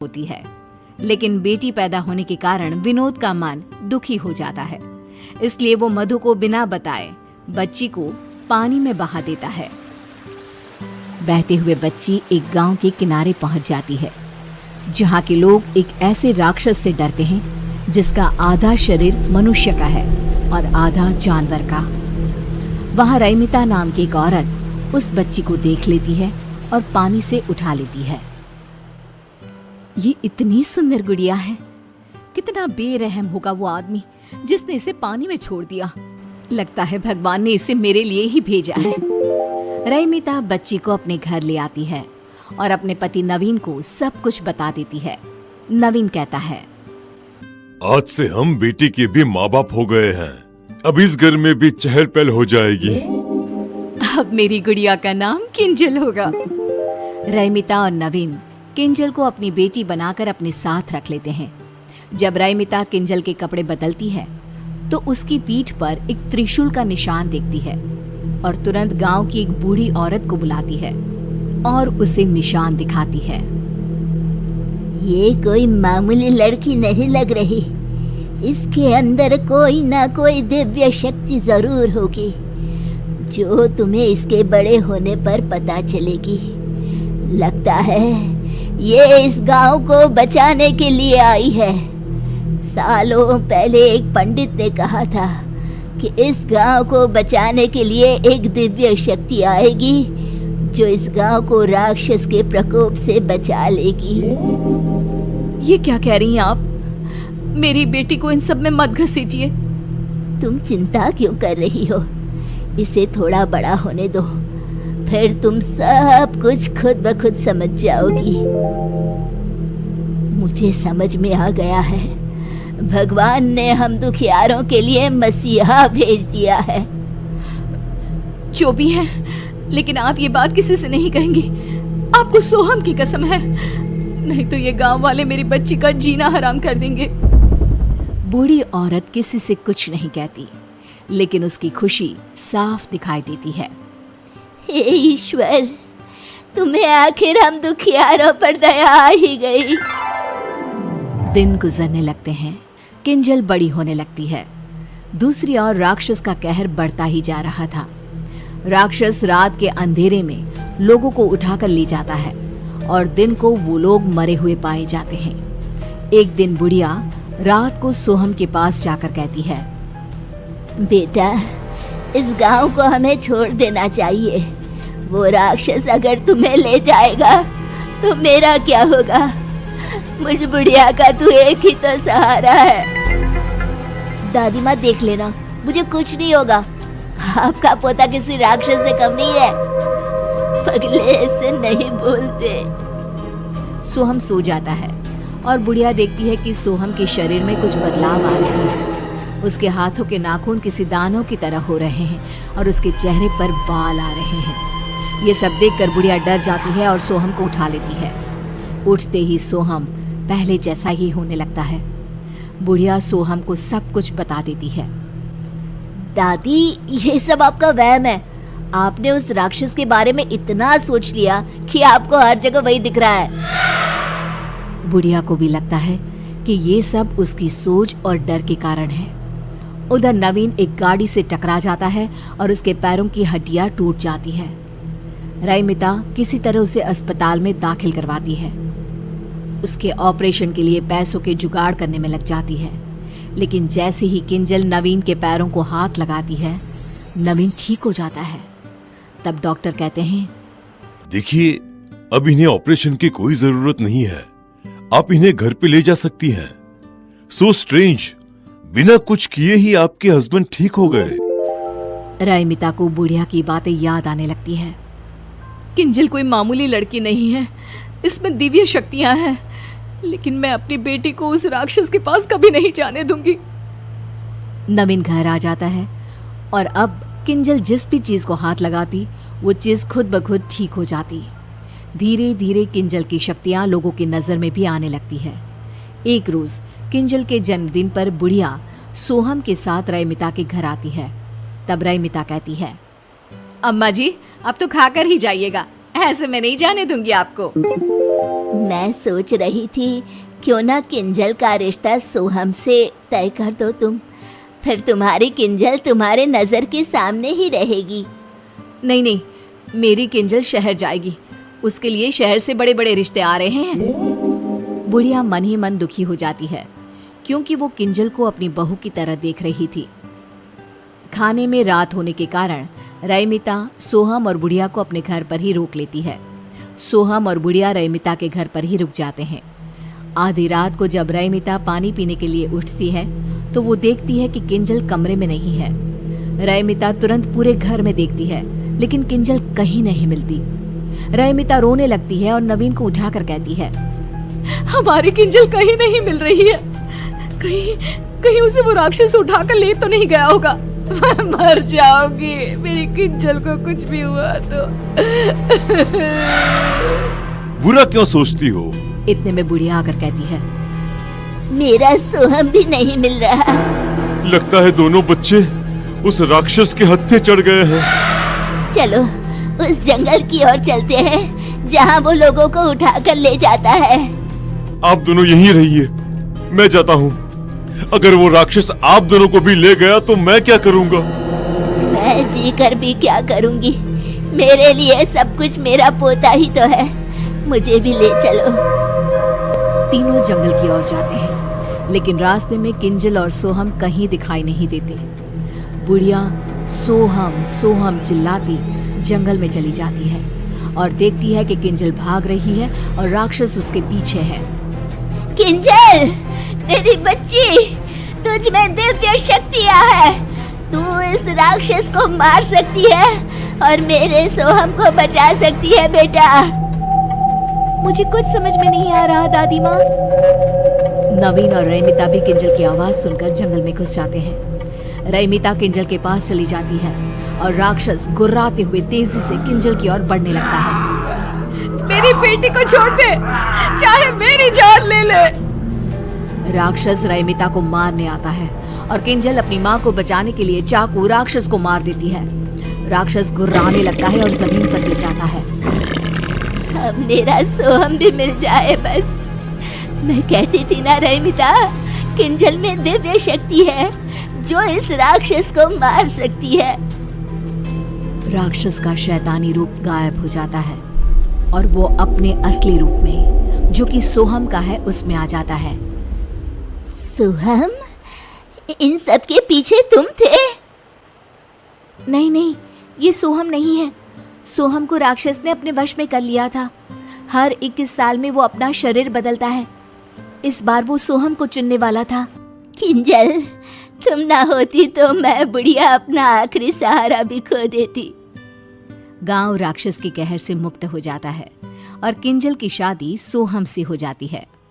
होती है, लेकिन बेटी पैदा होने के कारण विनोद का मन दुखी हो जाता है। इसलिए वो मधु को बिना बताए बच्ची को पानी में बहा देता है। बहते हुए बच्ची एक गांव के किनारे पहुंच जाती है, जहां के लोग एक ऐसे राक्षस से डरते हैं जिसका आधा शरीर मनुष्य का है और आधा जानवर का। वहां रैमिता नाम की एक औरत उस बच्ची को देख लेती है और पानी से उठा लेती है। ये इतनी सुंदर गुड़िया है, कितना बेरहम होगा वो आदमी जिसने इसे पानी में छोड़ दिया। लगता है भगवान ने इसे मेरे लिए ही भेजा है। रैमिता बच्ची को अपने घर ले आती है और अपने पति नवीन को सब कुछ बता देती है। नवीन कहता है, आज से हम बेटी के भी माँ बाप हो गए हैं, अब इस घर में भी चहल पहल हो जाएगी। अब मेरी गुड़िया का नाम किंजल होगा। रैमिता और नवीन किंजल को अपनी बेटी बनाकर अपने साथ रख लेते हैं। जब रैमिता किंजल के कपड़े बदलती है तो उसकी पीठ पर एक त्रिशूल का निशान देखती है और तुरंत गांव की एक बूढ़ी औरत को बुलाती है और उसे निशान दिखाती है। ये कोई मामूली लड़की नहीं लग रही, इसके अंदर कोई ना कोई दिव्य शक्ति जरूर होगी जो तुम्हें इसके बड़े होने पर पता चलेगी। लगता है ये इस गांव को बचाने के लिए आई है। सालों पहले एक पंडित ने कहा था कि इस गांव को बचाने के लिए एक दिव्य शक्ति आएगी जो इस गांव को राक्षस के प्रकोप से बचा लेगी। ये क्या कह रही हैं आप? मेरी बेटी को इन सब में मत घसीटिए। तुम चिंता क्यों कर रही हो? इसे थोड़ा बड़ा होने दो, फिर तुम सब कुछ खुद ब खुद समझ जाओगी। मुझे समझ में आ गया है, भगवान ने हम दुखियारों के लिए मसीहा भेज दिया है। जो भी है, लेकिन आप ये बात किसी से नहीं कहेंगी। आपको सोहम की कसम है, नहीं तो ये गांव वाले मेरी बच्ची का जीना हराम कर देंगे। बूढ़ी औरत किसी से कुछ नहीं कहती, लेकिन उसकी खुशी साफ दिखाई देती है। हे ईश्वर, तुम्हें आखिर हम दुखियारों पर दया आ ही गई। दिन गुजरने लगते हैं, किंजल बड़ी होने लगती है। दूसरी ओर राक्षस का कहर बढ़ता ही जा रहा था। राक्षस रात के अंधेरे में लोगों को उठाकर ले जाता है और दिन को वो लोग मरे हुए पाए जाते हैं। एक दिन बुढ़िया रात को सोहम के पास जाकर कहती है, बेटा, इस गांव को हमें छोड़ देना चाहिए। वो राक्षस अगर तुम्हें ले जाएगा तो मेरा क्या होगा? मुझ बुढ़िया का तू एक ही तो सहारा है। दादी माँ, देख लेना, मुझे कुछ नहीं होगा। आपका पोता किसी राक्षस से कम नहीं है। पगले ऐसे नहीं बोलते। सोहम सो जाता है और बुढ़िया देखती है कि सोहम के शरीर में कुछ बदलाव आ रहे हैं। उसके हाथों के नाखून किसी दानों की तरह हो रहे हैं और उसके चेहरे पर बाल आ रहे हैं। ये सब देखकर बुढ़िया डर जाती है और सोहम को उठा लेती है। उठते ही सोहम पहले जैसा ही होने लगता है। बुढ़िया सोहम को सब कुछ बता देती है। दादी, ये सब आपका वहम है। आपने उस राक्षस के बारे में इतना सोच लिया कि आपको हर जगह वही दिख रहा है। बुढ़िया को भी लगता है कि ये सब उसकी सोच और डर के कारण है। उधर नवीन एक गाड़ी से टकरा जाता है और उसके पैरों की हड्डियां टूट जाती है। रैमिता किसी तरह उसे अस्पताल में दाखिल करवाती है। उसके ऑपरेशन के लिए पैसों के जुगाड़ करने में लग जाती है, लेकिन जैसे ही किंजल नवीन के पैरों को हाथ लगाती है, नवीन ठीक हो जाता है। तब डॉक्टर कहते हैं, देखिए, अब इन्हें ऑपरेशन की कोई जरूरत नहीं है, आप इन्हें घर पे ले जा सकती हैं। सो स्ट्रेंज, बिना कुछ किए ही आपके हस्बैंड ठीक हो गए। रैमिता को बुढ़िया की बातें याद आने लगती है। किंजल कोई मामूली लड़की नहीं है, इसमें दिव्य शक्तियां हैं, लेकिन मैं अपनी बेटी को उस राक्षस के पास कभी नहीं जाने दूंगी। नवीन घर आ जाता है और अब किंजल जिस भी चीज को हाथ लगाती वो चीज खुद ब खुद ठीक हो जाती। धीरे धीरे किंजल की शक्तियां लोगों की नजर में भी आने लगती है। एक रोज किंजल के जन्मदिन पर बुढ़िया सोहम के साथ रैमिता के घर आती है। तब रैमिता कहती है, अम्मा जी, अब तो खाकर ही जाइएगा, ऐसे मैं नहीं जाने दूंगी आपको। मैं सोच रही थी क्यों ना किंजल का रिश्ता सोहम से तय कर दो तुम। फिर तुम्हारी किंजल तुम्हारे नजर के सामने ही रहेगी। नहीं नहीं, मेरी किंजल शहर जाएगी। उसके लिए शहर से बड़े बड़े रिश्ते आ रहे हैं। बुढ़िया मन ही मन दुखी हो जाती है क्योंकि वो किंजल को अपनी बहू की तरह देख रही थी। खाने में रात होने के कारण रईमिता सोहम और बुढ़िया को अपने घर पर ही रोक लेती है। सोहम और बुढ़िया रईमिता के घर पर ही रुक जाते हैं। आधी रात को जब रईमिता पानी पीने के लिए उठती है तो वो देखती है कि किंजल कमरे में नहीं है। रईमिता तुरंत पूरे घर में देखती है लेकिन किंजल कहीं नहीं मिलती। रईमिता रोने लगती है और नवीन को उठाकर कहती है, हमारी किंजल कहीं नहीं मिल रही है। कहीं उसे वो राक्षस उठाकर ले तो नहीं गया होगा। मैं मर जाऊंगी, मेरी किंजल को कुछ भी हुआ तो। बुरा क्यों सोचती हो? इतने में बुढ़िया आकर कहती है, मेरा सोहम भी नहीं मिल रहा। लगता है दोनों बच्चे उस राक्षस के हत्थे चढ़ गए हैं। चलो उस जंगल की ओर चलते हैं जहाँ वो लोगों को उठाकर ले जाता है। आप दोनों यहीं रहिए, मैं जाता हूँ। अगर वो राक्षस आप दोनों को भी ले गया तो मैं क्या करूँगा? मैं जी कर भी क्या करूँगी? मेरे लिए सब कुछ मेरा पोता ही तो है। मुझे भी ले चलो। तीनों जंगल की ओर जाते हैं लेकिन रास्ते में किंजल और सोहम कहीं दिखाई नहीं देते। बुढ़िया सोहम सोहम चिल्लाती जंगल में चली जाती है और देखती है कि किंजल भाग रही है और राक्षस उसके पीछे है। किंजल, मेरी बच्ची, तुझ में दिव्य शक्तियाँ है। तू इस राक्षस को मार सकती है और मेरे सोहम को बचा सकती है बेटा। मुझे कुछ समझ में नहीं आ रहा दादी माँ। नवीन और रईमिता भी किंजल की आवाज सुनकर जंगल में घुस जाते हैं। रईमिता किंजल के पास चली जाती है और राक्षस गुर्राते हुए तेजी से किंजल की ओर बढ़ने लगता है। मेरी बेटी को छोड़ दे, चाहे मेरी जान ले ले। राक्षस रईमिता को मारने आता है और किंजल अपनी माँ को बचाने के लिए चाकू राक्षस को मार देती है। राक्षस गुर्राने लगता है और जमीन पर गिर जाता है। अब मेरा सोहम भी मिल जाए बस। मैं कहती थी ना रईमिता, किंजल में दिव्य शक्ति है जो इस राक्षस को मार सकती है। राक्षस का शैतानी रूप गायब हो जाता है और वो अपने असली रूप में, जो कि सोहम का है, उसमें आ जाता है। सोहम, इन सब के पीछे तुम थे? नहीं, ये सोहम नहीं है। सोहम को राक्षस ने अपने वश में कर लिया था। हर 21 साल में वो अपना शरीर बदलता है। इस बार वो सोहम को चुनने वाला था। किंजल, तुम ना होती तो मैं बुढ़िया अपना आखिरी सहारा भी खो देती। गांव राक्षस के कहर से मुक्त हो जाता है और किंजल की शादी सोहम से हो जाती है।